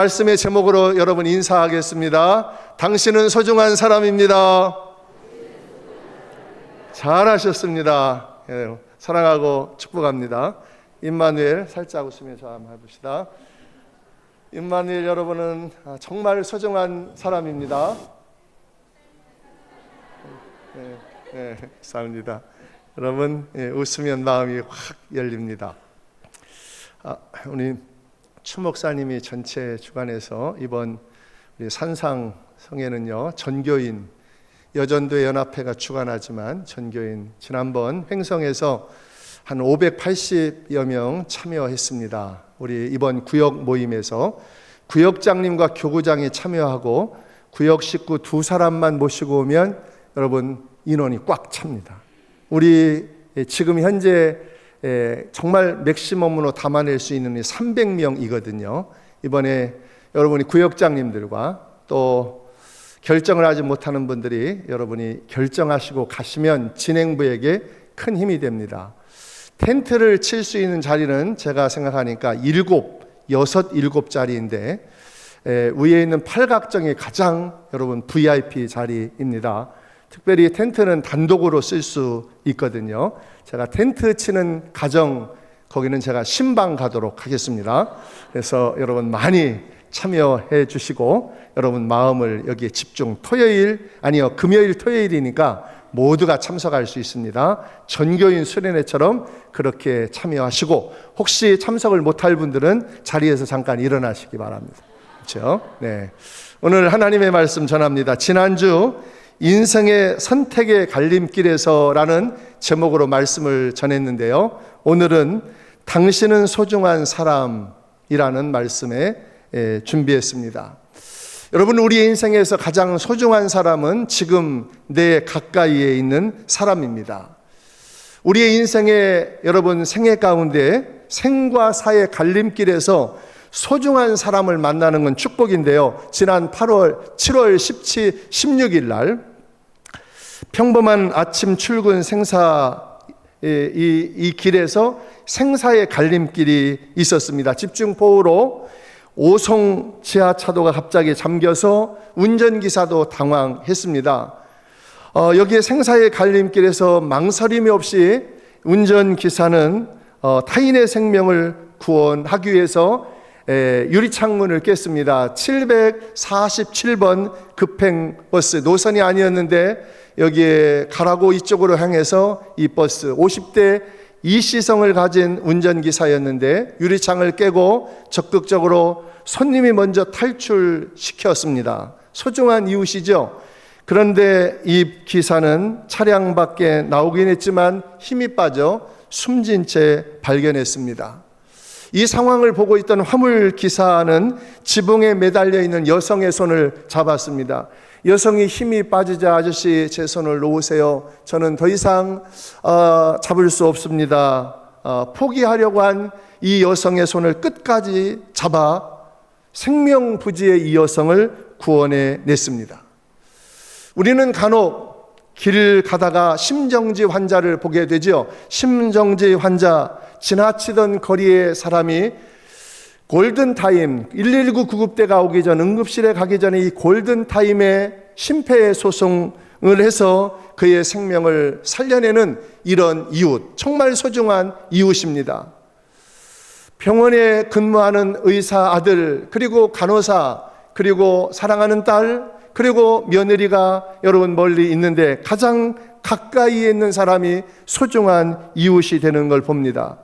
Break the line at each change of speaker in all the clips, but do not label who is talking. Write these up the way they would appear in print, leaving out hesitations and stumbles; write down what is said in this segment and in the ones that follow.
말씀의 제목으로 여러분 인사하겠습니다. 당신은 소중한 사람입니다. 잘하셨습니다. 사랑하고 축복합니다. 임마누엘 살짝 웃으면서 한번 해봅시다. 임마누엘 여러분은 정말 소중한 사람입니다. 감사합니다. 여러분 웃으면 마음이 확 열립니다. 우리 추 목사님이 전체 주관해서 이번 우리 산상 성회는요, 전교인 여전도 연합회가 주관하지만 전교인 지난번 횡성에서 한 580여 명 참여했습니다. 우리 이번 구역 모임에서 구역장님과 교구장이 참여하고 구역 식구 2사람만 모시고 오면 여러분 인원이 꽉 찹니다. 우리 지금 현재 정말 맥시멈으로 담아낼 수 있는 300명이거든요. 이번에 여러분이 구역장님들과 또 결정을 하지 못하는 분들이 여러분이 결정하시고 가시면 진행부에게 큰 힘이 됩니다. 텐트를 칠 수 있는 자리는 제가 생각하니까 7자리인데 위에 있는 팔각정이 가장 여러분 VIP 자리입니다. 특별히 텐트는 단독으로 쓸 수 있거든요. 제가 텐트 치는 가정 거기는 제가 신방 가도록 하겠습니다. 그래서 여러분 많이 참여해 주시고 여러분 마음을 여기에 집중. 금요일 토요일이니까 모두가 참석할 수 있습니다. 전교인 수련회처럼 그렇게 참여하시고 혹시 참석을 못할 분들은 자리에서 잠깐 일어나시기 바랍니다. 그렇죠? 네. 오늘 하나님의 말씀 전합니다. 지난주 인생의 선택의 갈림길에서라는 제목으로 말씀을 전했는데요. 오늘은 당신은 소중한 사람이라는 말씀에 준비했습니다. 여러분, 우리 인생에서 가장 소중한 사람은 지금 내 가까이에 있는 사람입니다. 우리의 인생의 여러분 생애 가운데 생과 사의 갈림길에서 소중한 사람을 만나는 건 축복인데요. 지난 7월 16일 날 평범한 아침 출근 이 길에서 생사의 갈림길이 있었습니다. 집중호우로 5송 지하차도가 갑자기 잠겨서 운전기사도 당황했습니다. 여기에 생사의 갈림길에서 망설임이 없이 운전기사는 타인의 생명을 구원하기 위해서 유리창문을 깼습니다. 747번 급행버스, 노선이 아니었는데 여기에 가라고 이쪽으로 향해서 이 버스 50대 이시성을 가진 운전기사였는데 유리창을 깨고 적극적으로 손님이 먼저 탈출시켰습니다. 소중한 이웃이죠. 그런데 이 기사는 차량 밖에 나오긴 했지만 힘이 빠져 숨진 채 발견했습니다. 이 상황을 보고 있던 화물 기사는 지붕에 매달려 있는 여성의 손을 잡았습니다. 여성이 힘이 빠지자 아저씨 제 손을 놓으세요. 저는 더 이상 잡을 수 없습니다. 포기하려고 한 이 여성의 손을 끝까지 잡아 생명부지의 이 여성을 구원해 냈습니다. 우리는 간혹 길을 가다가 심정지 환자를 보게 되죠. 심정지 환자, 지나치던 거리의 사람이 골든타임 119 구급대가 오기 전 응급실에 가기 전에 이 골든타임에 심폐소생을 해서 그의 생명을 살려내는 이런 이웃, 정말 소중한 이웃입니다. 병원에 근무하는 의사 아들, 그리고 간호사, 그리고 사랑하는 딸, 그리고 며느리가 여러분 멀리 있는데 가장 가까이에 있는 사람이 소중한 이웃이 되는 걸 봅니다.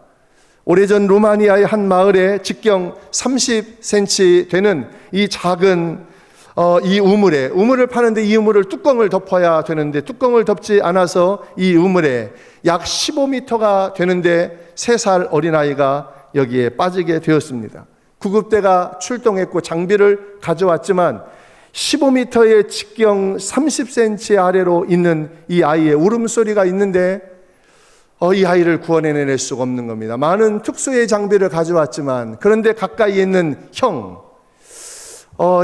오래전 루마니아의 한 마을에 직경 30cm 되는 이 작은 이 우물을 파는데 이 우물을 뚜껑을 덮어야 되는데 뚜껑을 덮지 않아서 이 우물에 약 15m가 되는데 3살 어린아이가 여기에 빠지게 되었습니다. 구급대가 출동했고 장비를 가져왔지만 15m의 직경 30cm 아래로 있는 이 아이의 울음소리가 있는데 이 아이를 구원해낼 수가 없는 겁니다. 많은 특수의 장비를 가져왔지만 그런데 가까이 있는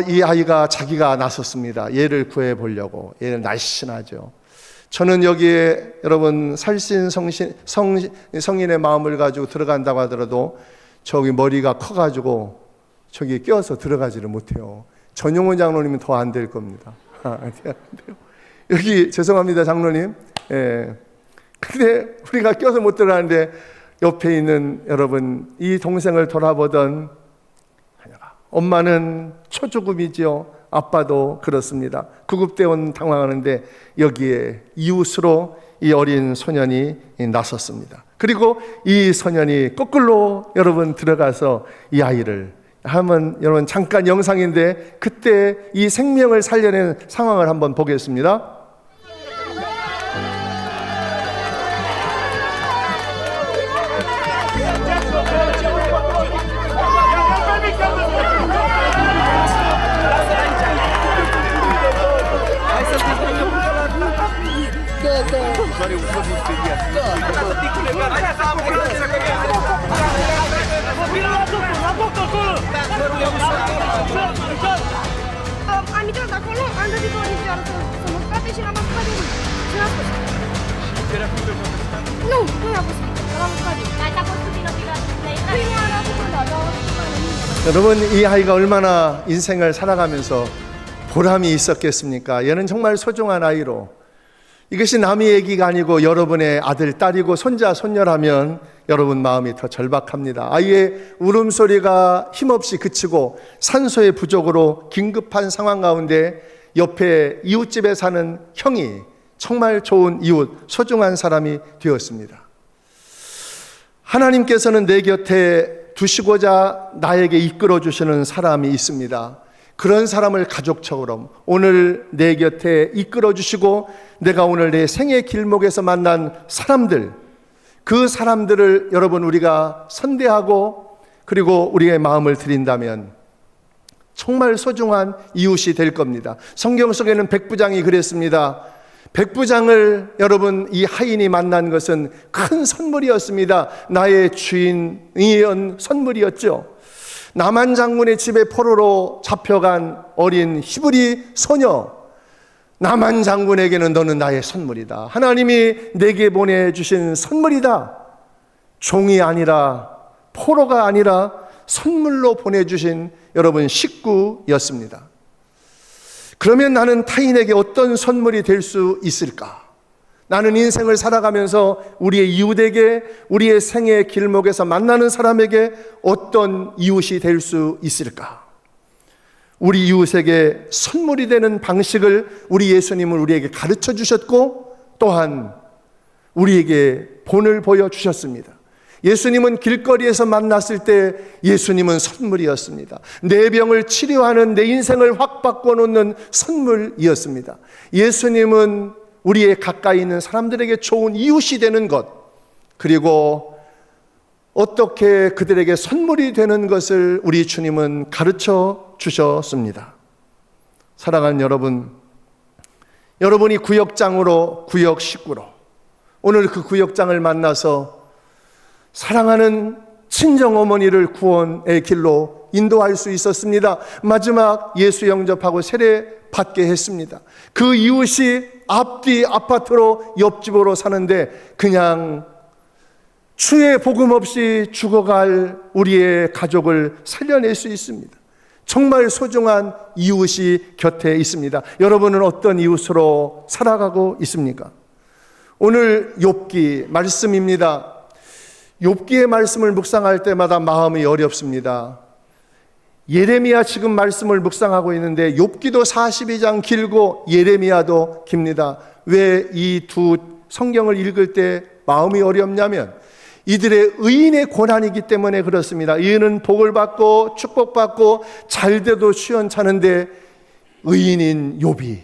이 아이가 자기가 나섰습니다. 얘를 구해보려고. 얘는 날씬하죠. 저는 여기에 여러분 성인의 마음을 가지고 들어간다고 하더라도 저기 머리가 커가지고 저기 껴서 들어가지를 못해요. 전용훈 장로님은 더 안 될 겁니다. 여기 죄송합니다, 장로님. 예. 근데 우리가 껴서 못 들어가는데 옆에 있는 여러분, 이 동생을 돌아보던 엄마는 초조금이지요. 아빠도 그렇습니다. 구급대원 당황하는데 여기에 이웃으로 이 어린 소년이 나섰습니다. 그리고 이 소년이 거꾸로 여러분 들어가서 이 아이를 한번 여러분 잠깐 영상인데 그때 이 생명을 살려낸 상황을 한번 보겠습니다.
Anita tak kalau anda dibicara sama kata siapa kali siapa? No, kenapa sih? Kalau kali. Kata pun tidak tidak. Ini aku pun ada.
여러분, 이 아이가 얼마나 인생을 살아가면서 보람이 있었겠습니까? 얘는 정말 소중한 아이로, 이것이 남의 얘기가 아니고 여러분의 아들, 딸이고 손자, 손녀라면 여러분 마음이 더 절박합니다. 아이의 울음소리가 힘없이 그치고 산소의 부족으로 긴급한 상황 가운데 옆에 이웃집에 사는 형이 정말 좋은 이웃, 소중한 사람이 되었습니다. 하나님께서는 내 곁에 두시고자 나에게 이끌어 주시는 사람이 있습니다. 그런 사람을 가족처럼 오늘 내 곁에 이끌어 주시고 내가 오늘 내 생의 길목에서 만난 사람들, 그 사람들을 여러분 우리가 선대하고 그리고 우리의 마음을 드린다면 정말 소중한 이웃이 될 겁니다. 성경 속에는 백부장이 그랬습니다. 백부장을 여러분 이 하인이 만난 것은 큰 선물이었습니다. 나의 주인이었던 선물이었죠. 나만 장군의 집에 포로로 잡혀간 어린 히브리 소녀, 나만 장군에게는 너는 나의 선물이다. 하나님이 내게 보내주신 선물이다. 종이 아니라, 포로가 아니라 선물로 보내주신 여러분 식구였습니다. 그러면 나는 타인에게 어떤 선물이 될 수 있을까? 나는 인생을 살아가면서 우리의 이웃에게, 우리의 생의 길목에서 만나는 사람에게 어떤 이웃이 될 수 있을까? 우리 이웃에게 선물이 되는 방식을 우리 예수님은 우리에게 가르쳐 주셨고 또한 우리에게 본을 보여주셨습니다. 예수님은 길거리에서 만났을 때 예수님은 선물이었습니다. 내 병을 치료하는, 내 인생을 확 바꿔놓는 선물이었습니다. 예수님은 우리의 가까이 있는 사람들에게 좋은 이웃이 되는 것, 그리고 어떻게 그들에게 선물이 되는 것을 우리 주님은 가르쳐 주셨습니다. 사랑하는 여러분, 여러분이 구역장으로, 구역 식구로 오늘 그 구역장을 만나서 사랑하는 친정어머니를 구원의 길로 인도할 수 있었습니다. 마지막 예수 영접하고 세례 받게 했습니다. 그 이웃이 앞뒤 아파트로 옆집으로 사는데 그냥 주의 복음 없이 죽어갈 우리의 가족을 살려낼 수 있습니다. 정말 소중한 이웃이 곁에 있습니다. 여러분은 어떤 이웃으로 살아가고 있습니까? 오늘 욥기 말씀입니다. 욥기의 말씀을 묵상할 때마다 마음이 어렵습니다. 예레미야 지금 말씀을 묵상하고 있는데 욥기도 42장 길고 예레미야도 깁니다. 왜 이 두 성경을 읽을 때 마음이 어렵냐면 이들의 의인의 고난이기 때문에 그렇습니다. 의인은 복을 받고 축복받고 잘돼도 시원찮은데 의인인 욥이,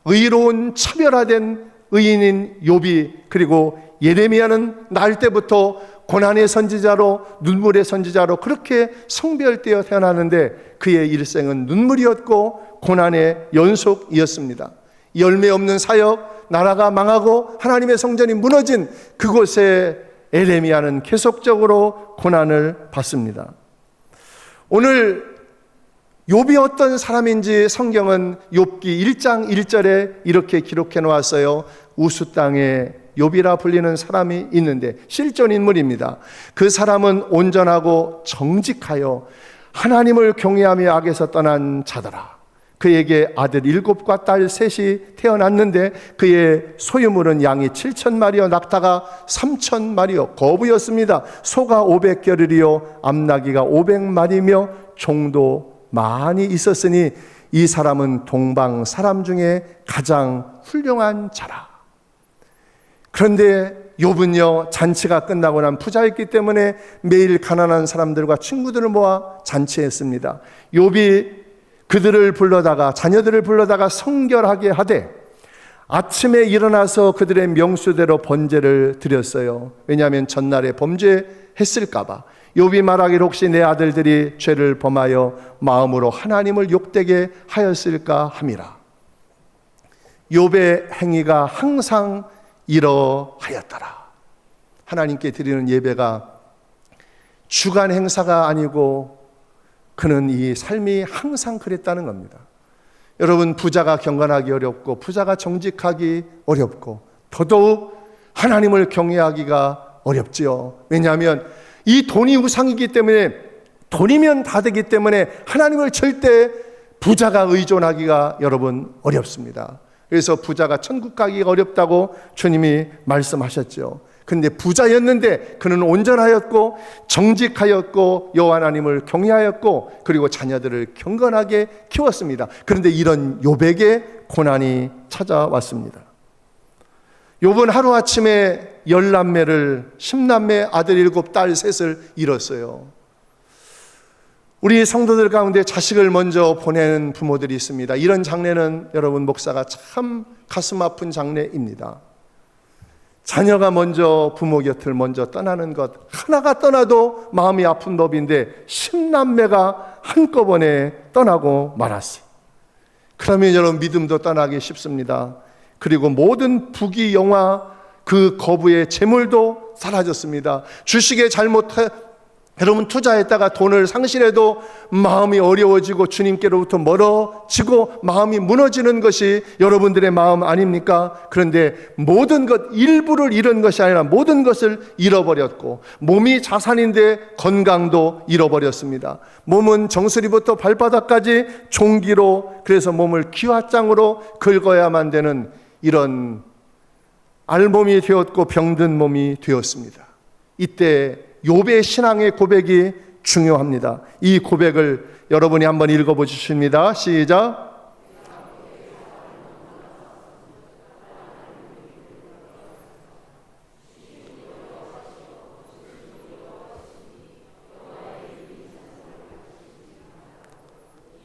의로운 차별화된 의인인 욥이, 그리고 예레미야는 날 때부터 고난의 선지자로, 눈물의 선지자로 그렇게 성별되어 태어나는데 그의 일생은 눈물이었고 고난의 연속이었습니다. 열매 없는 사역, 나라가 망하고 하나님의 성전이 무너진 그곳에 예레미야는 계속적으로 고난을 받습니다. 오늘 욥이 어떤 사람인지 성경은 욥기 1장 1절에 이렇게 기록해 놓았어요. 우수 땅에 욥이라 불리는 사람이 있는데 실존 인물입니다. 그 사람은 온전하고 정직하여 하나님을 경외하며 악에서 떠난 자더라. 그에게 아들 7과 딸 3이 태어났는데 그의 소유물은 양이 7,000마리요 낙타가 3,000마리요 거부였습니다. 소가 500겨를이요 암나귀가 500마리며 종도 많이 있었으니 이 사람은 동방 사람 중에 가장 훌륭한 자라. 그런데 욥은요, 잔치가 끝나고 난 부자였기 때문에 매일 가난한 사람들과 친구들을 모아 잔치했습니다. 욥이 그들을 불러다가, 자녀들을 불러다가 성결하게 하되 아침에 일어나서 그들의 명수대로 번제를 드렸어요. 왜냐하면 전날에 범죄했을까봐. 욥이 말하기를 혹시 내 아들들이 죄를 범하여 마음으로 하나님을 욕되게 하였을까 함이라. 욥의 행위가 항상 이러하였더라. 하나님께 드리는 예배가 주간 행사가 아니고 그는 이 삶이 항상 그랬다는 겁니다. 여러분, 부자가 경건하기 어렵고 부자가 정직하기 어렵고 더더욱 하나님을 경외하기가 어렵지요. 왜냐하면 이 돈이 우상이기 때문에, 돈이면 다 되기 때문에 하나님을 절대 부자가 의존하기가 여러분 어렵습니다. 그래서 부자가 천국 가기가 어렵다고 주님이 말씀하셨죠. 근데 부자였는데 그는 온전하였고 정직하였고 여호와 하나님을 경외하였고 그리고 자녀들을 경건하게 키웠습니다. 그런데 이런 욥에게 고난이 찾아왔습니다. 욥은 하루아침에 10남매를 10남매 아들 7, 딸 3을 잃었어요. 우리 성도들 가운데 자식을 먼저 보내는 부모들이 있습니다. 이런 장례는 여러분, 목사가 참 가슴 아픈 장례입니다. 자녀가 먼저 부모 곁을 먼저 떠나는 것, 하나가 떠나도 마음이 아픈 법인데 10남매가 한꺼번에 떠나고 말았어요. 그러면 여러분, 믿음도 떠나기 쉽습니다. 그리고 모든 부귀 영화, 그 거부의 재물도 사라졌습니다. 주식에 여러분, 투자했다가 돈을 상실해도 마음이 어려워지고 주님께로부터 멀어지고 마음이 무너지는 것이 여러분들의 마음 아닙니까? 그런데 모든 것, 일부를 잃은 것이 아니라 모든 것을 잃어버렸고, 몸이 자산인데 건강도 잃어버렸습니다. 몸은 정수리부터 발바닥까지 종기로, 그래서 몸을 기와장으로 긁어야만 되는 이런 알몸이 되었고 병든 몸이 되었습니다. 이때 욥의 신앙의 고백이 중요합니다. 이 고백을 여러분이 한번 읽어보십니다. 시작.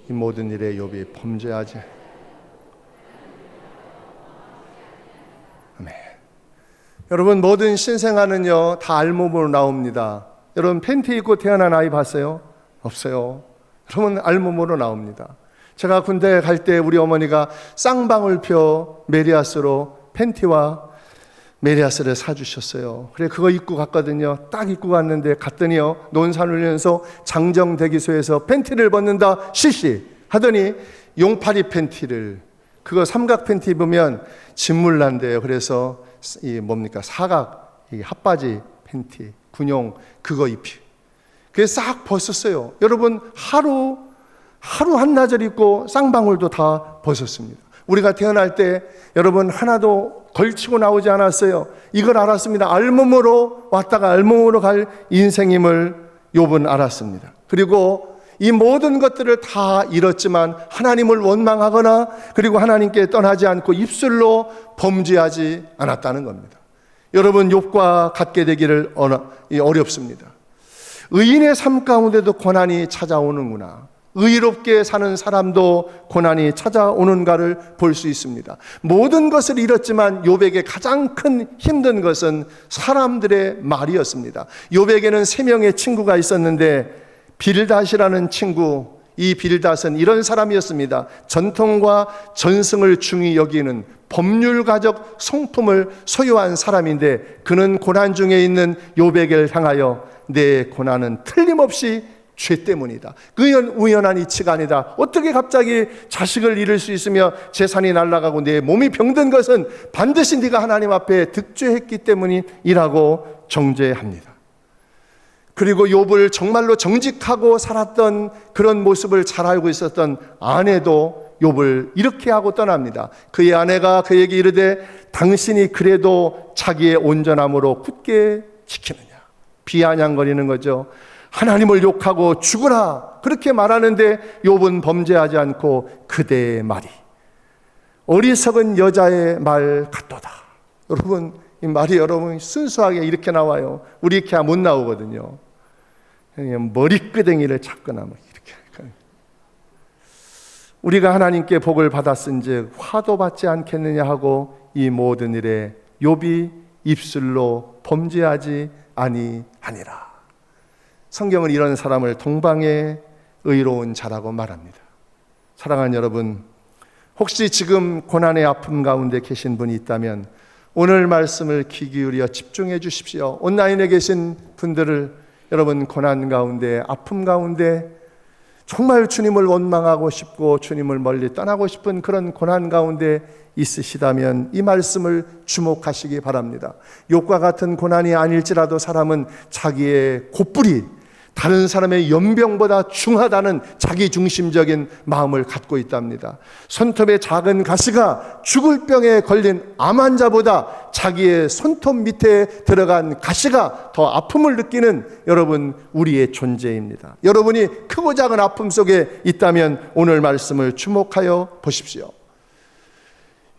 이 모든 일에 욥이 범죄하지. 아멘. 여러분, 모든 신생아는요 다 알몸으로 나옵니다. 여러분, 팬티 입고 태어난 아이 봤어요? 없어요. 여러분, 알몸으로 나옵니다. 제가 군대 갈 때 우리 어머니가 쌍방울표 메리아스로 팬티와 메리아스를 사주셨어요. 그래, 그거 입고 갔거든요. 딱 입고 갔더니요, 논산훈련소 장정대기소에서 팬티를 벗는다 실시 하더니 용파리 팬티를, 그거 삼각 팬티 입으면 진물 난대요. 그래서 이 뭡니까, 사각, 이 핫바지 팬티, 군용, 그거 입히. 그게 싹 벗었어요. 여러분, 하루 한나절 입고 쌍방울도 다 벗었습니다. 우리가 태어날 때 여러분 하나도 걸치고 나오지 않았어요. 이걸 알았습니다. 알몸으로 왔다가 알몸으로 갈 인생임을 욥은 알았습니다. 그리고 이 모든 것들을 다 잃었지만 하나님을 원망하거나 그리고 하나님께 떠나지 않고 입술로 범죄하지 않았다는 겁니다. 여러분, 욥과 같게 되기를 어렵습니다. 의인의 삶 가운데도 고난이 찾아오는구나. 의롭게 사는 사람도 고난이 찾아오는가를 볼 수 있습니다. 모든 것을 잃었지만 욥에게 가장 큰 힘든 것은 사람들의 말이었습니다. 욥에게는 3명의 친구가 있었는데 빌닷이라는 친구, 이 빌닷은 이런 사람이었습니다. 전통과 전승을 중히 여기는 법률가적 성품을 소유한 사람인데 그는 고난 중에 있는 욥에게를 향하여 내 고난은 틀림없이 죄 때문이다. 우연한 이치가 아니다. 어떻게 갑자기 자식을 잃을 수 있으며 재산이 날아가고 내 몸이 병든 것은 반드시 네가 하나님 앞에 득죄했기 때문이라고 정죄합니다. 그리고 욥을 정말로 정직하고 살았던 그런 모습을 잘 알고 있었던 아내도 욥을 이렇게 하고 떠납니다. 그의 아내가 그에게 이르되 당신이 그래도 자기의 온전함으로 굳게 지키느냐. 비아냥거리는 거죠. 하나님을 욕하고 죽으라 그렇게 말하는데 욥은 범죄하지 않고 그대의 말이 어리석은 여자의 말 같도다. 여러분, 이 말이 여러분 순수하게 이렇게 나와요. 우리 이렇게 못 나오거든요. 그냥 머리끄댕이를 찾거나 뭐 이렇게 할까요? 우리가 하나님께 복을 받았은즉 화도 받지 않겠느냐 하고 이 모든 일에 욥이 입술로 범죄하지 아니하니라. 성경은 이런 사람을 동방의 의로운 자라고 말합니다. 사랑하는 여러분, 혹시 지금 고난의 아픔 가운데 계신 분이 있다면 오늘 말씀을 귀 기울여 집중해 주십시오. 온라인에 계신 분들을 여러분 고난 가운데, 아픔 가운데 정말 주님을 원망하고 싶고 주님을 멀리 떠나고 싶은 그런 고난 가운데 있으시다면 이 말씀을 주목하시기 바랍니다. 욥과 같은 고난이 아닐지라도 사람은 자기의 곧불이 다른 사람의 연병보다 중하다는 자기중심적인 마음을 갖고 있답니다. 손톱의 작은 가시가 죽을 병에 걸린 암 환자보다 자기의 손톱 밑에 들어간 가시가 더 아픔을 느끼는 여러분, 우리의 존재입니다. 여러분이 크고 작은 아픔 속에 있다면 오늘 말씀을 주목하여 보십시오.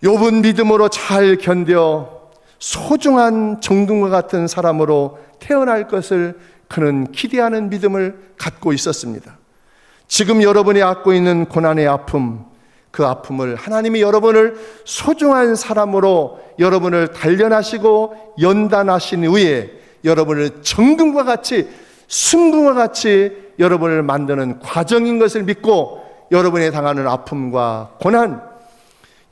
욥은 믿음으로 잘 견뎌 소중한 정등과 같은 사람으로 태어날 것을 그는 기대하는 믿음을 갖고 있었습니다. 지금 여러분이 갖고 있는 고난의 아픔, 그 아픔을 하나님이 여러분을 소중한 사람으로 여러분을 단련하시고 연단하신 후에 여러분을 정금과 같이 순금과 같이 여러분을 만드는 과정인 것을 믿고 여러분이 당하는 아픔과 고난,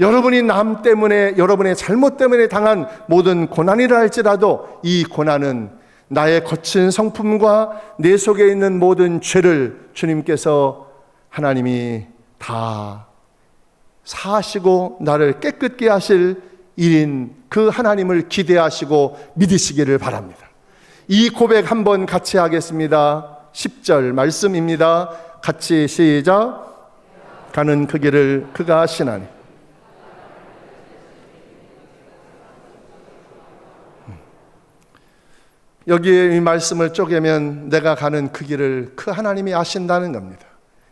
여러분이 남 때문에, 여러분의 잘못 때문에 당한 모든 고난이라 할지라도 이 고난은 나의 거친 성품과 내 속에 있는 모든 죄를 주님께서 하나님이 다 사하시고 나를 깨끗게 하실 일인 그 하나님을 기대하시고 믿으시기를 바랍니다. 이 고백 한번 같이 하겠습니다. 10절 말씀입니다. 같이 시작. 가는 그 길을 그가 아시나니. 여기에 이 말씀을 쪼개면 내가 가는 그 길을 그 하나님이 아신다는 겁니다.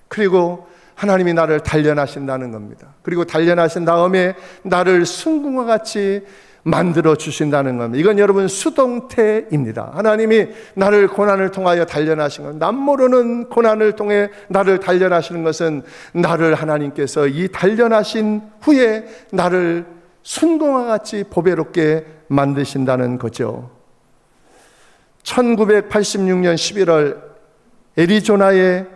그리고 하나님이 나를 단련하신다는 겁니다. 그리고 단련하신 다음에 나를 순금과 같이 만들어 주신다는 겁니다. 이건 여러분 수동태입니다. 하나님이 나를 고난을 통하여 단련하신 것, 남 모르는 고난을 통해 나를 단련하시는 것은 나를 하나님께서 이 단련하신 후에 나를 순금과 같이 보배롭게 만드신다는 거죠. 1986년 11월 애리조나의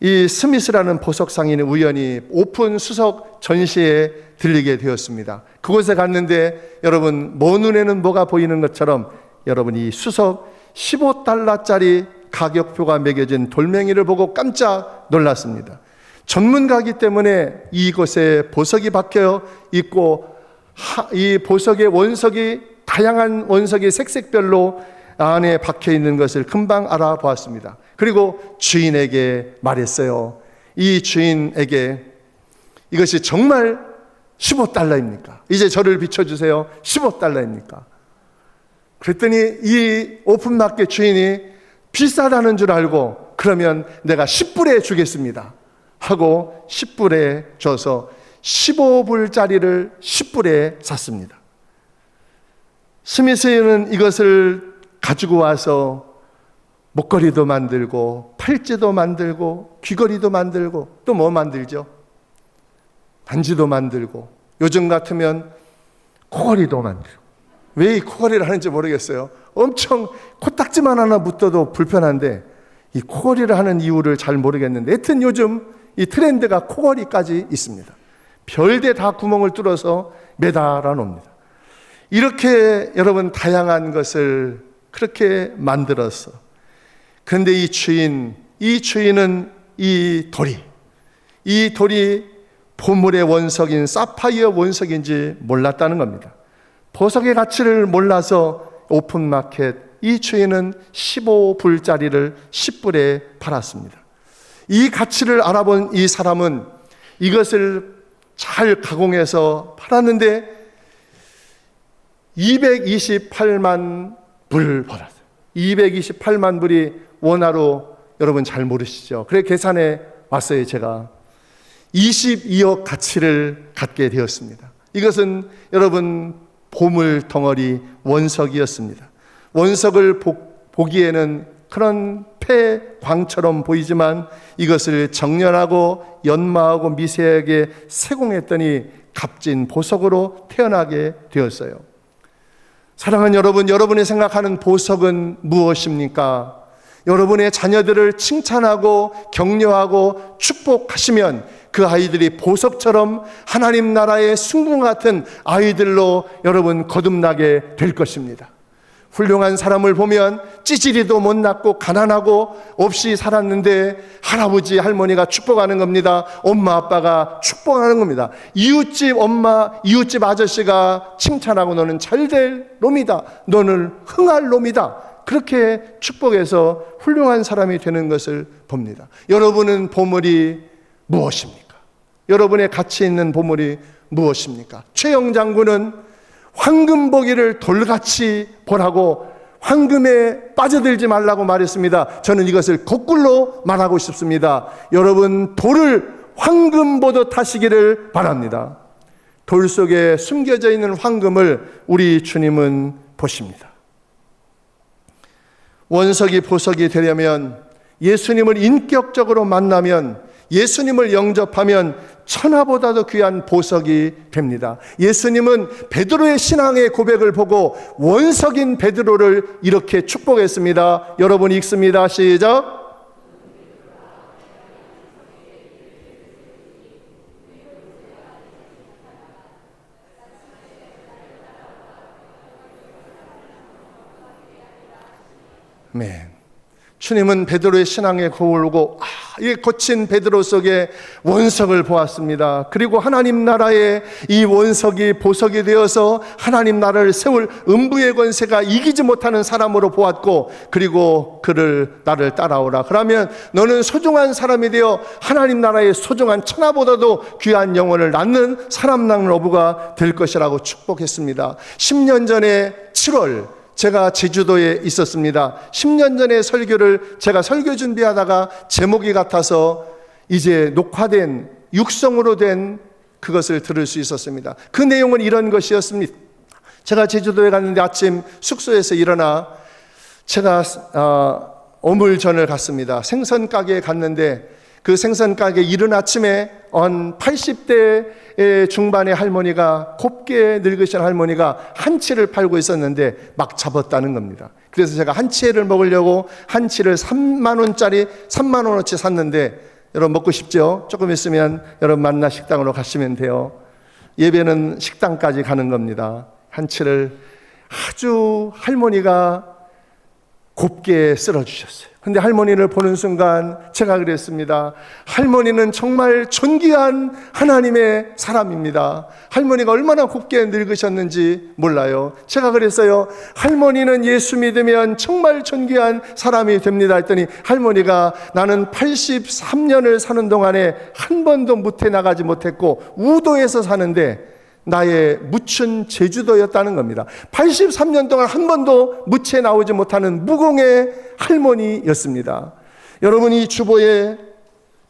이 스미스라는 보석 상인이 우연히 오픈 수석 전시에 들리게 되었습니다. 그곳에 갔는데 여러분, 먼 눈에는 뭐가 보이는 것처럼 여러분 이 수석 15달러짜리 가격표가 매겨진 돌멩이를 보고 깜짝 놀랐습니다. 전문가이기 때문에 이곳에 보석이 박혀 있고 이 보석의 원석이 다양한 원석이 색색별로 안에 박혀 있는 것을 금방 알아보았습니다. 그리고 주인에게 말했어요. 이 주인에게 이것이 정말 15달러입니까? 이제 저를 비춰주세요. 15달러입니까? 그랬더니 이 오픈마켓 주인이 비싸다는 줄 알고 그러면 내가 10불에 주겠습니다 하고 10불에 줘서 15불짜리를 10불에 샀습니다. 스미스는 이것을 가지고 와서 목걸이도 만들고 팔찌도 만들고 귀걸이도 만들고 또 뭐 만들죠? 반지도 만들고 요즘 같으면 코걸이도 만들고. 왜 이 코걸이를 하는지 모르겠어요. 엄청 코딱지만 하나 붙어도 불편한데 이 코걸이를 하는 이유를 잘 모르겠는데 하여튼 요즘 이 트렌드가 코걸이까지 있습니다. 별데 다 구멍을 뚫어서 매달아 놓습니다. 이렇게 여러분 다양한 것을 그렇게 만들어서, 그런데 이 주인은 이 돌이 보물의 원석인 사파이어 원석인지 몰랐다는 겁니다. 보석의 가치를 몰라서 오픈마켓 이 주인은 15불짜리를 10불에 팔았습니다. 이 가치를 알아본 이 사람은 이것을 잘 가공해서 팔았는데 228만 불 벌었어요. 228만 불이 원화로 여러분 잘 모르시죠? 그래 계산해 왔어요. 제가 22억 가치를 갖게 되었습니다. 이것은 여러분 보물 덩어리 원석이었습니다. 원석을 보기에는 그런 폐광처럼 보이지만 이것을 정련하고 연마하고 미세하게 세공했더니 값진 보석으로 태어나게 되었어요. 사랑하는 여러분, 여러분이 생각하는 보석은 무엇입니까? 여러분의 자녀들을 칭찬하고 격려하고 축복하시면 그 아이들이 보석처럼 하나님 나라의 순금 같은 아이들로 여러분 거듭나게 될 것입니다. 훌륭한 사람을 보면 찌질이도 못났고 가난하고 없이 살았는데 할아버지 할머니가 축복하는 겁니다. 엄마 아빠가 축복하는 겁니다. 이웃집 엄마 이웃집 아저씨가 칭찬하고 너는 잘될 놈이다, 너는 흥할 놈이다, 그렇게 축복해서 훌륭한 사람이 되는 것을 봅니다. 여러분은 보물이 무엇입니까? 여러분의 가치 있는 보물이 무엇입니까? 최영 장군은 황금보기를 돌같이 보라고 황금에 빠져들지 말라고 말했습니다. 저는 이것을 거꾸로 말하고 싶습니다. 여러분 돌을 황금 보듯 하시기를 바랍니다. 돌 속에 숨겨져 있는 황금을 우리 주님은 보십니다. 원석이 보석이 되려면 예수님을 인격적으로 만나면 예수님을 영접하면 천하보다도 귀한 보석이 됩니다. 예수님은 베드로의 신앙의 고백을 보고 원석인 베드로를 이렇게 축복했습니다. 여러분 읽습니다. 시작. 아멘. 주님은 베드로의 신앙의 거울을 보고 이 거친 베드로 속에 원석을 보았습니다. 그리고 하나님 나라의 이 원석이 보석이 되어서 하나님 나라를 세울 음부의 권세가 이기지 못하는 사람으로 보았고, 그리고 그를 나를 따라오라. 그러면 너는 소중한 사람이 되어 하나님 나라의 소중한 천하보다도 귀한 영혼을 낳는 사람 낳는 어부가 될 것이라고 축복했습니다. 10년 전에 7월 제가 제주도에 있었습니다. 10년 전에 설교를 제가 설교 준비하다가 제목이 같아서 이제 녹화된 육성으로 된 그것을 들을 수 있었습니다. 그 내용은 이런 것이었습니다. 제가 제주도에 갔는데 아침 숙소에서 일어나 제가 어물전을 갔습니다. 생선 가게에 갔는데 그 생선 가게 이른 아침에 한 80대 중반의 할머니가, 곱게 늙으신 할머니가 한치를 팔고 있었는데 막 잡았다는 겁니다. 그래서 제가 한치를 먹으려고 한치를 3만 원어치 샀는데, 여러분 먹고 싶죠? 조금 있으면 여러분 만나 식당으로 가시면 돼요. 예배는 식당까지 가는 겁니다. 한치를 아주 할머니가 곱게 썰어주셨어요. 근데 할머니를 보는 순간 제가 그랬습니다. 할머니는 정말 존귀한 하나님의 사람입니다. 할머니가 얼마나 곱게 늙으셨는지 몰라요. 제가 그랬어요. 할머니는 예수 믿으면 정말 존귀한 사람이 됩니다 했더니 할머니가 나는 83년을 사는 동안에 한 번도 무태 나가지 못했고 우도에서 사는데 나의 묻힌 제주도였다는 겁니다. 83년 동안 한 번도 무채 나오지 못하는 무공의 할머니였습니다. 여러분이 주보에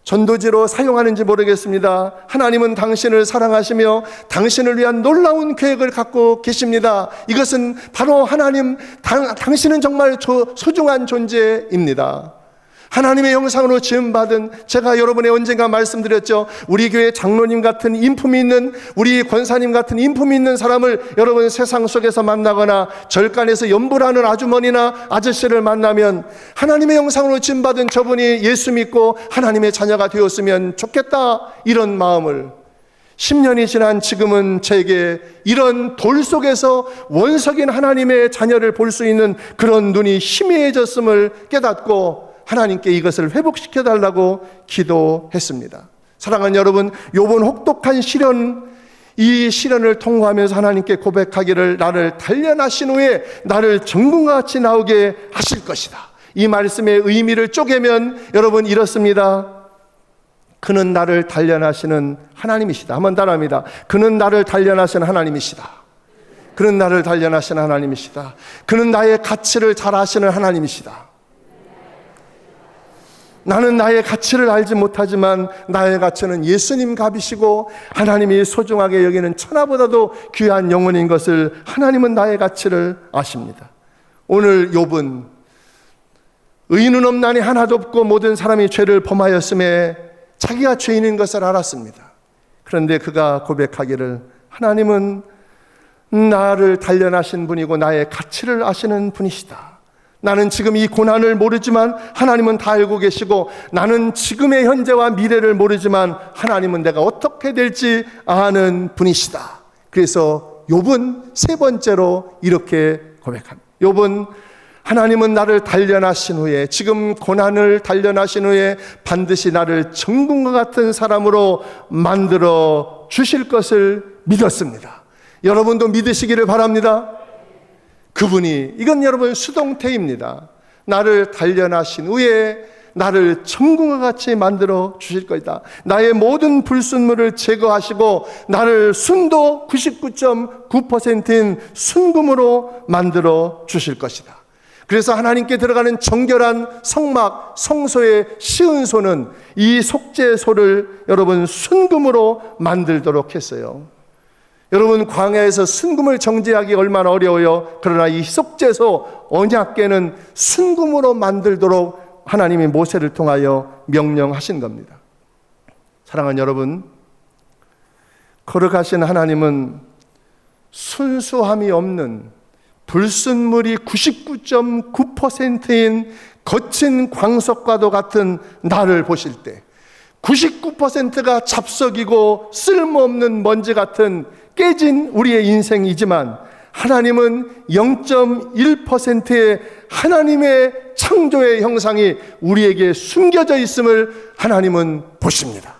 전도지로 사용하는지 모르겠습니다. 하나님은 당신을 사랑하시며 당신을 위한 놀라운 계획을 갖고 계십니다. 이것은 바로 하나님, 당신은 정말 소중한 존재입니다. 하나님의 형상으로 지음받은, 제가 여러분의 언젠가 말씀드렸죠. 우리 교회 장로님 같은 인품이 있는, 우리 권사님 같은 인품이 있는 사람을 여러분 세상 속에서 만나거나 절간에서 연불하는 아주머니나 아저씨를 만나면 하나님의 형상으로 지음받은 저분이 예수 믿고 하나님의 자녀가 되었으면 좋겠다, 이런 마음을 10년이 지난 지금은 제게 이런 돌 속에서 원석인 하나님의 자녀를 볼 수 있는 그런 눈이 희미해졌음을 깨닫고 하나님께 이것을 회복시켜달라고 기도했습니다. 사랑하는 여러분, 욥은 혹독한 시련, 이 시련을 통과하면서 하나님께 고백하기를 나를 단련하신 후에 나를 정금과 같이 나오게 하실 것이다. 이 말씀의 의미를 쪼개면 여러분 이렇습니다. 그는 나를 단련하시는 하나님이시다. 한번 따라합니다. 그는 나를 단련하시는 하나님이시다. 그는 나를 단련하시는 하나님이시다. 그는 나의 가치를 잘 아시는 하나님이시다. 나는 나의 가치를 알지 못하지만 나의 가치는 예수님 값이시고 하나님이 소중하게 여기는 천하보다도 귀한 영혼인 것을 하나님은 나의 가치를 아십니다. 오늘 욥은 의인은 없나니 하나도 없고 모든 사람이 죄를 범하였음에 자기가 죄인인 것을 알았습니다. 그런데 그가 고백하기를 하나님은 나를 단련하신 분이고 나의 가치를 아시는 분이시다. 나는 지금 이 고난을 모르지만 하나님은 다 알고 계시고 나는 지금의 현재와 미래를 모르지만 하나님은 내가 어떻게 될지 아는 분이시다. 그래서 욥은 세 번째로 이렇게 고백합니다. 욥은 하나님은 나를 단련하신 후에 지금 고난을 단련하신 후에 반드시 나를 정금과 같은 사람으로 만들어 주실 것을 믿었습니다. 여러분도 믿으시기를 바랍니다. 그분이 이건 여러분 수동태입니다. 나를 단련하신 후에 나를 정금과 같이 만들어 주실 것이다. 나의 모든 불순물을 제거하시고 나를 순도 99.9%인 순금으로 만들어 주실 것이다. 그래서 하나님께 들어가는 정결한 성막, 성소의 시은소는 이 속죄소를 여러분 순금으로 만들도록 했어요. 여러분 광야에서 순금을 정제하기 얼마나 어려워요. 그러나 이 속죄소 언약궤는 순금으로 만들도록 하나님이 모세를 통하여 명령하신 겁니다. 사랑하는 여러분, 거룩하신 하나님은 순수함이 없는 불순물이 99.9%인 거친 광석과도 같은 나를 보실 때 99%가 잡석이고 쓸모없는 먼지 같은 깨진 우리의 인생이지만 하나님은 0.1%의 하나님의 창조의 형상이 우리에게 숨겨져 있음을 하나님은 보십니다.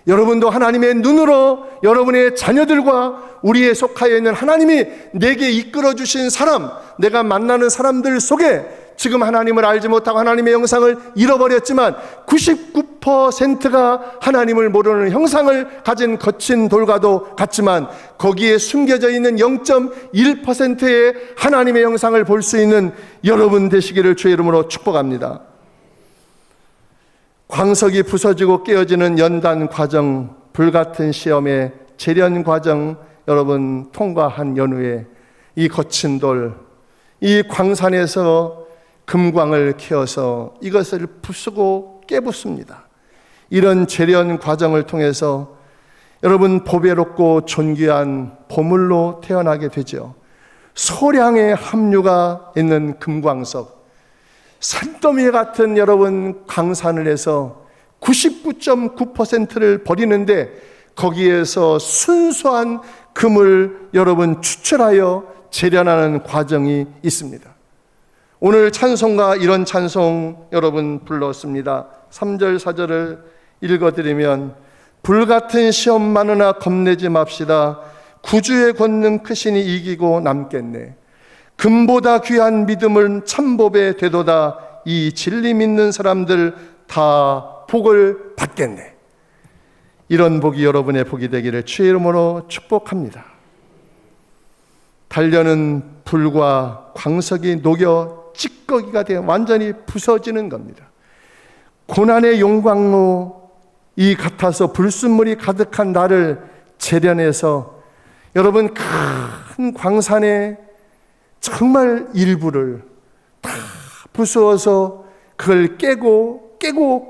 여러분도 하나님의 눈으로 여러분의 자녀들과 우리에 속하여 있는 하나님이 내게 이끌어 주신 사람, 내가 만나는 사람들 속에 지금 하나님을 알지 못하고 하나님의 형상을 잃어버렸지만 99%가 하나님을 모르는 형상을 가진 거친 돌과도 같지만 거기에 숨겨져 있는 0.1%의 하나님의 형상을 볼 수 있는 여러분 되시기를 주의 이름으로 축복합니다. 광석이 부서지고 깨어지는 연단 과정, 불같은 시험의 재련 과정 여러분 통과한 연후에 이 거친 돌, 이 광산에서 금광을 캐어서 이것을 부수고 깨붓습니다. 이런 재련 과정을 통해서 여러분 보배롭고 존귀한 보물로 태어나게 되죠. 소량의 함유가 있는 금광석, 산더미 같은 여러분 광산을 해서 99.9%를 버리는데 거기에서 순수한 금을 여러분 추출하여 재련하는 과정이 있습니다. 오늘 찬송가 이런 찬송 여러분 불렀습니다. 3절 4절을 읽어드리면 불같은 시험 많으나 겁내지 맙시다. 구주의 권능 크시니 이기고 남겠네. 금보다 귀한 믿음은 참복에 되도다. 이 진리 믿는 사람들 다 복을 받겠네. 이런 복이 여러분의 복이 되기를 주의 이름으로 축복합니다. 단련은 불과 광석이 녹여 찌꺼기가 되어 완전히 부서지는 겁니다. 고난의 용광로 이 같아서 불순물이 가득한 나를 재련해서 여러분 큰 광산의 정말 일부를 다 부수어서 그걸 깨고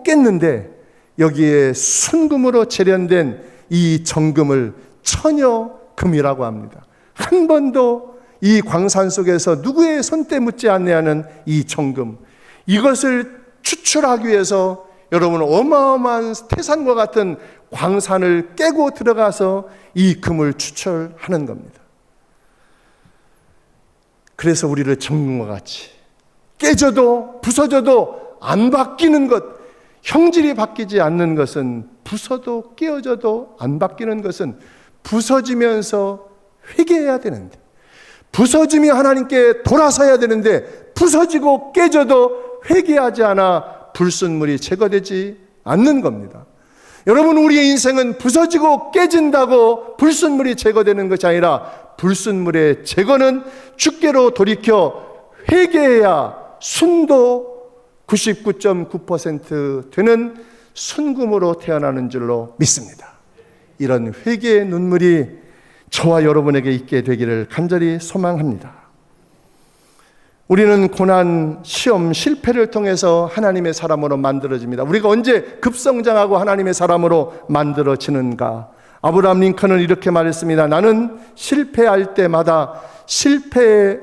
깼는데 여기에 순금으로 재련된 이 정금을 천여금이라고 합니다. 한 번도 이 광산 속에서 누구의 손때 묻지 않냐는 이 정금, 이것을 추출하기 위해서 여러분 어마어마한 태산과 같은 광산을 깨고 들어가서 이 금을 추출하는 겁니다. 그래서 우리를 정금과 같이 깨져도 부서져도 안 바뀌는 것, 형질이 바뀌지 않는 것은, 부서도 깨어져도 안 바뀌는 것은 부서지면서 회개해야 되는데, 부서지며 하나님께 돌아서야 되는데, 부서지고 깨져도 회개하지 않아 불순물이 제거되지 않는 겁니다. 여러분, 우리의 인생은 부서지고 깨진다고 불순물이 제거되는 것이 아니라, 불순물의 제거는 주께로 돌이켜 회개해야 순도 99.9% 되는 순금으로 태어나는 줄로 믿습니다. 이런 회개의 눈물이 저와 여러분에게 있게 되기를 간절히 소망합니다. 우리는 고난, 시험, 실패를 통해서 하나님의 사람으로 만들어집니다. 우리가 언제 급성장하고 하나님의 사람으로 만들어지는가? 아브라함 링컨은 이렇게 말했습니다. 나는 실패할 때마다 실패에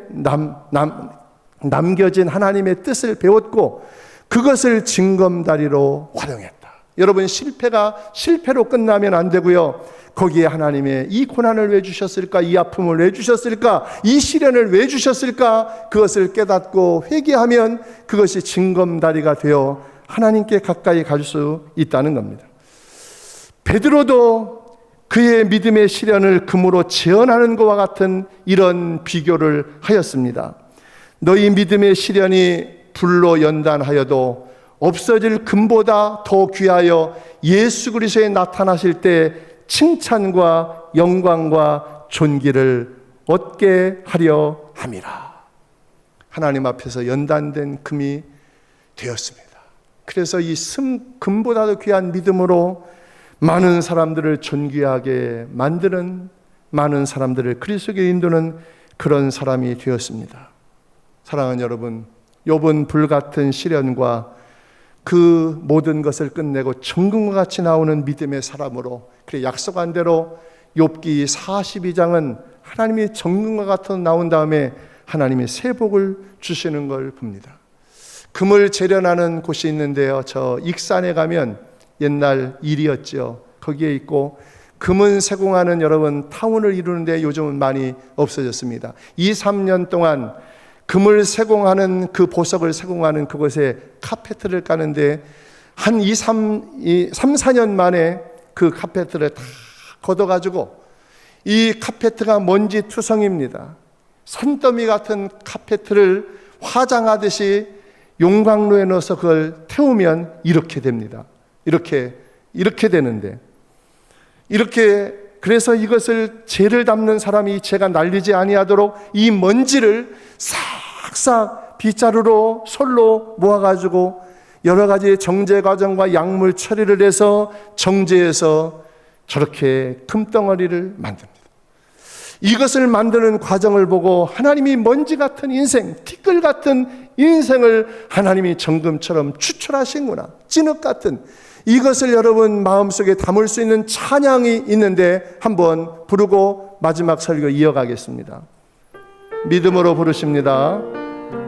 남겨진 하나님의 뜻을 배웠고 그것을 징검다리로 활용했다. 여러분, 실패가 실패로 끝나면 안 되고요. 거기에 하나님의 이 고난을 왜 주셨을까? 이 아픔을 왜 주셨을까? 이 시련을 왜 주셨을까? 그것을 깨닫고 회개하면 그것이 징검다리가 되어 하나님께 가까이 갈 수 있다는 겁니다. 베드로도 그의 믿음의 시련을 금으로 재현하는 것과 같은 이런 비교를 하였습니다. 너희 믿음의 시련이 불로 연단하여도 없어질 금보다 더 귀하여 예수 그리스도에 나타나실 때 칭찬과 영광과 존귀를 얻게 하려 함이라. 하나님 앞에서 연단된 금이 되었습니다. 그래서 이 금보다도 귀한 믿음으로 많은 사람들을 존귀하게 만드는, 많은 사람들을 그리스도께 인도는 그런 사람이 되었습니다. 사랑하는 여러분, 욥은 불같은 시련과 그 모든 것을 끝내고 정금과 같이 나오는 믿음의 사람으로, 그래 약속한 대로 욥기 42장은 하나님이 정금과 같은 나온 다음에 하나님이 새 복을 주시는 걸 봅니다. 금을 재련하는 곳이 있는데요, 저 익산에 가면 옛날 일이었죠. 거기에 있고, 금은 세공하는 여러분 타운을 이루는데 요즘은 많이 없어졌습니다. 2, 3년 동안 금을 세공하는 그 보석을 세공하는 그곳에 카페트를 까는데 한 3-4년 만에 그 카페트를 다 걷어가지고, 이 카페트가 먼지 투성입니다. 산더미 같은 카페트를 화장하듯이 용광로에 넣어서 그걸 태우면 이렇게 됩니다. 이렇게 되는데, 그래서 이것을 재를 담는 사람이 재가 날리지 아니하도록 이 먼지를 싹싹 빗자루로 솔로 모아가지고 여러 가지 정제 과정과 약물 처리를 해서 정제해서 저렇게 금덩어리를 만듭니다. 이것을 만드는 과정을 보고 하나님이 먼지 같은 인생, 티끌 같은 인생을 하나님이 정금처럼 추출하시는구나, 진흙 같은, 이것을 여러분 마음속에 담을 수 있는 찬양이 있는데 한번 부르고 마지막 설교 이어가겠습니다. 믿음으로 부르십니다.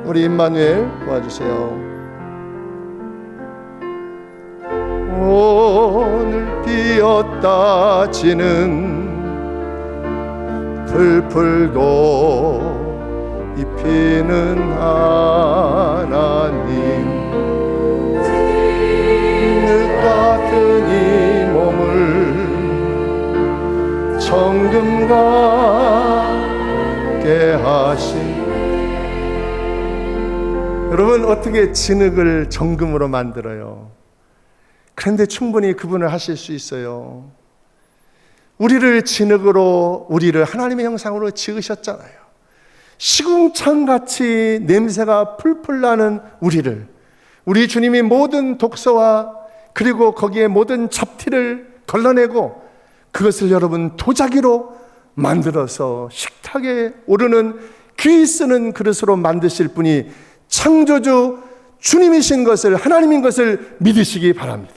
우리 임마누엘 도와주세요. 오늘 비었다 지는 들풀도 입히는 하나님, 같은 이 몸을 정금과 함께 하신, 여러분 어떻게 진흙을 정금으로 만들어요? 그런데 충분히 그분을 하실 수 있어요. 우리를 진흙으로, 우리를 하나님의 형상으로 지으셨잖아요. 시궁창같이 냄새가 풀풀 나는 우리를, 우리 주님이 모든 독소와 그리고 거기에 모든 잡티를 걸러내고 그것을 여러분 도자기로 만들어서 식탁에 오르는 귀 쓰는 그릇으로 만드실 분이 창조주 주님이신 것을, 하나님인 것을 믿으시기 바랍니다.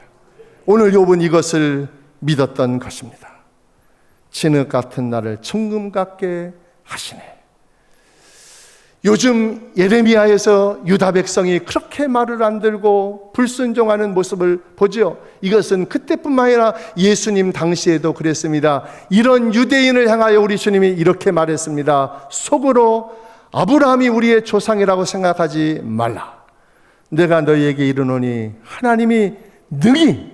오늘 욥은 이것을 믿었던 것입니다. 진흙 같은 나를 정금 같게 하시네. 요즘 예레미야에서 유다 백성이 그렇게 말을 안 들고 불순종하는 모습을 보죠. 이것은 그때뿐만 아니라 예수님 당시에도 그랬습니다. 이런 유대인을 향하여 우리 주님이 이렇게 말했습니다. 속으로 아브라함이 우리의 조상이라고 생각하지 말라. 내가 너희에게 이르노니 하나님이 능히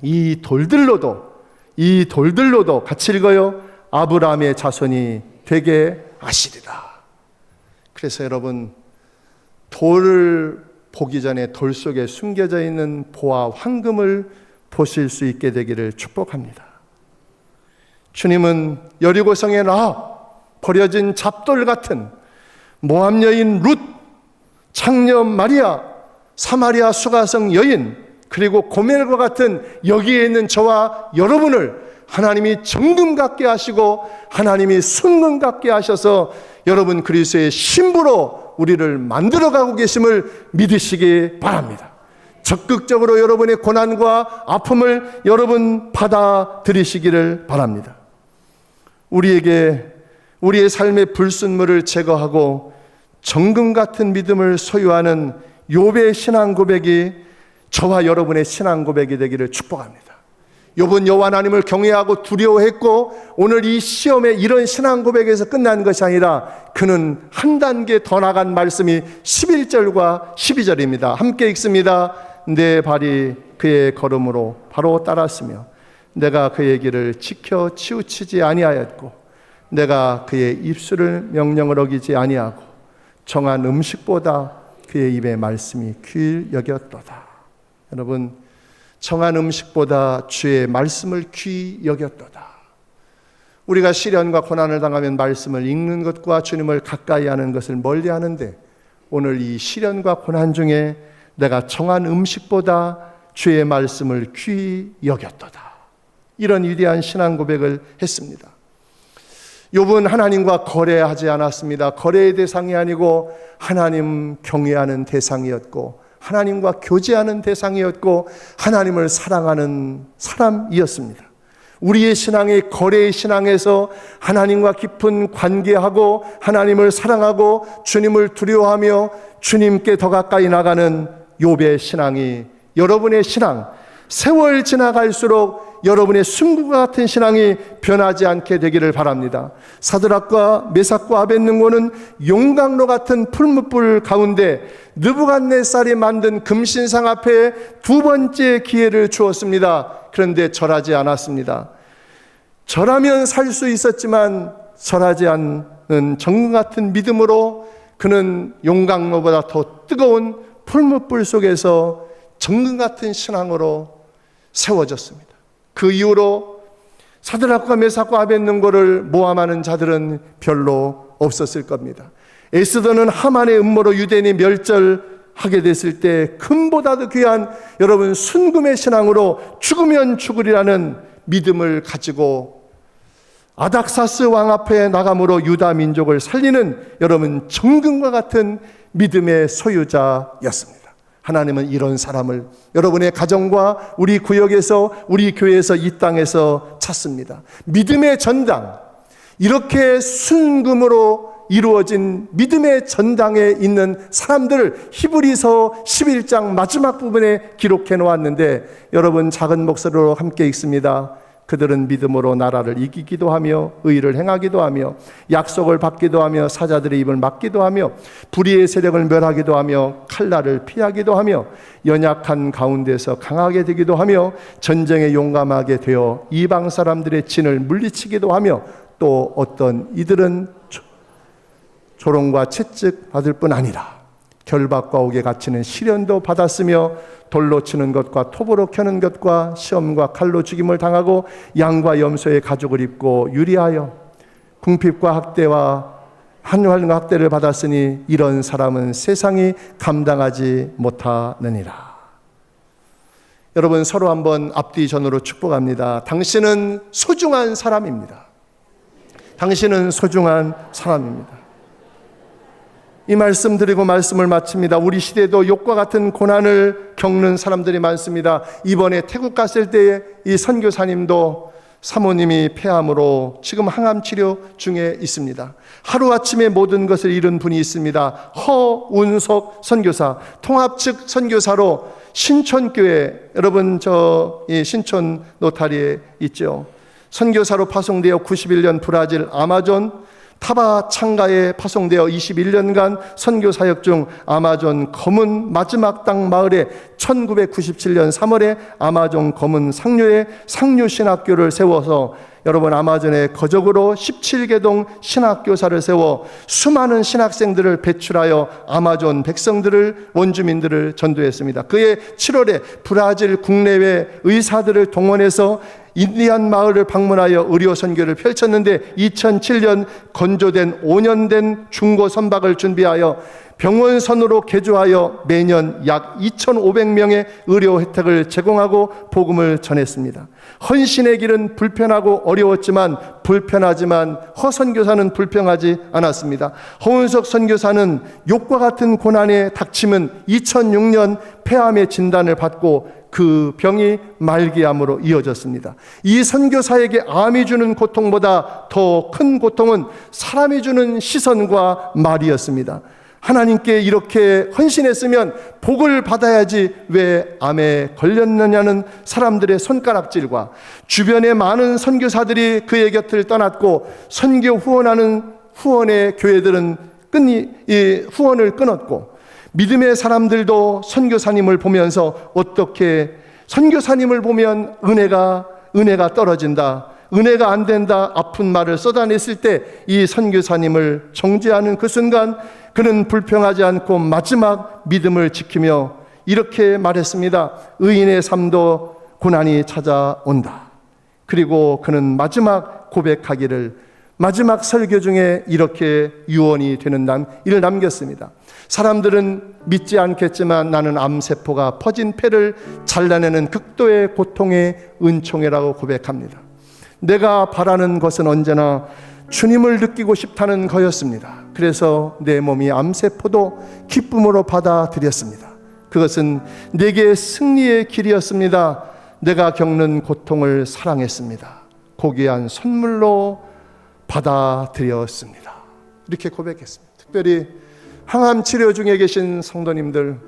이 돌들로도 이 돌들로도 같이 읽어요. 아브라함의 자손이 되게 하시리라. 그래서 여러분, 돌을 보기 전에 돌 속에 숨겨져 있는 보화 황금을 보실 수 있게 되기를 축복합니다. 주님은 여리고성의 라합, 버려진 잡돌 같은 모압 여인 룻, 창녀 마리아, 사마리아 수가성 여인, 그리고 고멜과 같은 여기에 있는 저와 여러분을 하나님이 정금 갖게 하시고 하나님이 순금 갖게 하셔서 여러분 그리스도의 신부로 우리를 만들어가고 계심을 믿으시기 바랍니다. 적극적으로 여러분의 고난과 아픔을 여러분 받아들이시기를 바랍니다. 우리에게 우리의 삶의 불순물을 제거하고 정금 같은 믿음을 소유하는 욥의 신앙 고백이 저와 여러분의 신앙 고백이 되기를 축복합니다. 욥은 여호와 하나님을 경외하고 두려워했고 오늘 이 시험에 이런 신앙 고백에서 끝난 것이 아니라 그는 한 단계 더 나간 말씀이 11절과 12절입니다. 함께 읽습니다. 내 발이 그의 걸음으로 바로 따랐으며 내가 그의 길을 지켜 치우치지 아니하였고 내가 그의 입술을 명령을 어기지 아니하고 정한 음식보다 그의 입의 말씀이 귀히 여겼도다. 여러분, 정한 음식보다 주의 말씀을 귀히 여겼도다. 우리가 시련과 고난을 당하면 말씀을 읽는 것과 주님을 가까이 하는 것을 멀리 하는데 오늘 이 시련과 고난 중에 내가 정한 음식보다 주의 말씀을 귀히 여겼도다. 이런 위대한 신앙 고백을 했습니다. 욥은 하나님과 거래하지 않았습니다. 거래의 대상이 아니고 하나님 경외하는 대상이었고 하나님과 교제하는 대상이었고 하나님을 사랑하는 사람이었습니다. 우리의 신앙이 거래의 신앙에서 하나님과 깊은 관계하고 하나님을 사랑하고 주님을 두려워하며 주님께 더 가까이 나가는 욥의 신앙이 여러분의 신앙, 세월 지나갈수록 여러분의 순금과 같은 신앙이 변하지 않게 되기를 바랍니다. 사드락과 메삭과 아벳느고는 용광로 같은 풀무불 가운데 느부갓네살이 만든 금신상 앞에 두 번째 기회를 주었습니다. 그런데 절하지 않았습니다. 절하면 살 수 있었지만 절하지 않는 정금 같은 믿음으로 그는 용광로보다 더 뜨거운 풀무불 속에서 정금 같은 신앙으로 세워졌습니다. 그 이후로 사드락과 메삭과 아벳느고를 모함하는 자들은 별로 없었을 겁니다. 에스더는 하만의 음모로 유대인이 멸절하게 됐을 때 금보다도 귀한 여러분 순금의 신앙으로 죽으면 죽으리라는 믿음을 가지고 아닥사스 왕 앞에 나감으로 유다 민족을 살리는 여러분 정금과 같은 믿음의 소유자였습니다. 하나님은 이런 사람을 여러분의 가정과 우리 구역에서 우리 교회에서 이 땅에서 찾습니다. 믿음의 전당, 이렇게 순금으로 이루어진 믿음의 전당에 있는 사람들을 히브리서 11장 마지막 부분에 기록해 놓았는데 여러분 작은 목소리로 함께 읽습니다. 그들은 믿음으로 나라를 이기기도 하며 의를 행하기도 하며 약속을 받기도 하며 사자들의 입을 막기도 하며 불의의 세력을 멸하기도 하며 칼날을 피하기도 하며 연약한 가운데서 강하게 되기도 하며 전쟁에 용감하게 되어 이방 사람들의 진을 물리치기도 하며 또 어떤 이들은 조롱과 채찍 받을 뿐 아니라 결박과 옥에 갇히는 시련도 받았으며 돌로 치는 것과 톱으로 켜는 것과 시험과 칼로 죽임을 당하고 양과 염소의 가죽을 입고 유리하여 궁핍과 학대와 한활과 학대를 받았으니 이런 사람은 세상이 감당하지 못하느니라. 여러분 서로 한번 앞뒤 전으로 축복합니다. 당신은 소중한 사람입니다. 당신은 소중한 사람입니다. 이 말씀 드리고 말씀을 마칩니다. 우리 시대도 욕과 같은 고난을 겪는 사람들이 많습니다. 이번에 태국 갔을 때에 이 선교사님도 사모님이 폐암으로 지금 항암 치료 중에 있습니다. 하루아침에 모든 것을 잃은 분이 있습니다. 허운석 선교사, 통합 측 선교사로 신촌교회, 여러분 이 신촌 노타리에 있죠. 선교사로 파송되어 91년 브라질 아마존 타바창가에 파송되어 21년간 선교 사역 중 아마존 검은 마지막 땅 마을에 1997년 3월에 아마존 검은 상류에 상류 신학교를 세워서 여러분 아마존에 거적으로 17개동 신학교사를 세워 수많은 신학생들을 배출하여 아마존 백성들을 원주민들을 전도했습니다. 그해 7월에 브라질 국내외 의사들을 동원해서 인디안 마을을 방문하여 의료 선교를 펼쳤는데 2007년 건조된 5년 된 중고 선박을 준비하여 병원선으로 개조하여 매년 약 2,500명의 의료 혜택을 제공하고 복음을 전했습니다. 헌신의 길은 불편하고 어려웠지만 불편하지만 허 선교사는 불평하지 않았습니다. 허은석 선교사는 욕과 같은 고난에 닥치면 2006년 폐암의 진단을 받고 그 병이 말기암으로 이어졌습니다. 이 선교사에게 암이 주는 고통보다 더 큰 고통은 사람이 주는 시선과 말이었습니다. 하나님께 이렇게 헌신했으면 복을 받아야지 왜 암에 걸렸느냐는 사람들의 손가락질과 주변의 많은 선교사들이 그의 곁을 떠났고 선교 후원하는 후원의 교회들은 후원을 끊었고 믿음의 사람들도 선교사님을 보면서 어떻게 선교사님을 보면 은혜가 떨어진다, 은혜가 안 된다, 아픈 말을 쏟아냈을 때 이 선교사님을 정죄하는 그 순간 그는 불평하지 않고 마지막 믿음을 지키며 이렇게 말했습니다. 의인의 삶도 고난이 찾아온다. 그리고 그는 마지막 고백하기를 마지막 설교 중에 이렇게 유언이 되는 일을 남겼습니다. 사람들은 믿지 않겠지만 나는 암세포가 퍼진 폐를 잘라내는 극도의 고통의 은총이라고 고백합니다. 내가 바라는 것은 언제나 주님을 느끼고 싶다는 거였습니다. 그래서 내 몸이 암세포도 기쁨으로 받아들였습니다. 그것은 내게 승리의 길이었습니다. 내가 겪는 고통을 사랑했습니다. 고귀한 선물로 받아들였습니다. 이렇게 고백했습니다. 특별히 항암 치료 중에 계신 성도님들,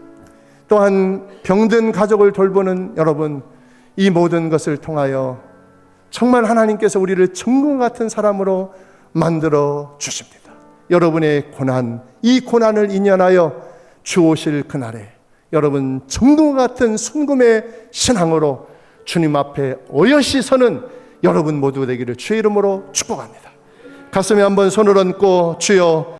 또한 병든 가족을 돌보는 여러분, 이 모든 것을 통하여 정말 하나님께서 우리를 정금 같은 사람으로 만들어 주십니다. 여러분의 고난, 이 고난을 인연하여 주 오실 그날에 여러분 정금 같은 순금의 신앙으로 주님 앞에 어여시 서는 여러분 모두 되기를 주의 이름으로 축복합니다. 가슴에 한번 손을 얹고 주여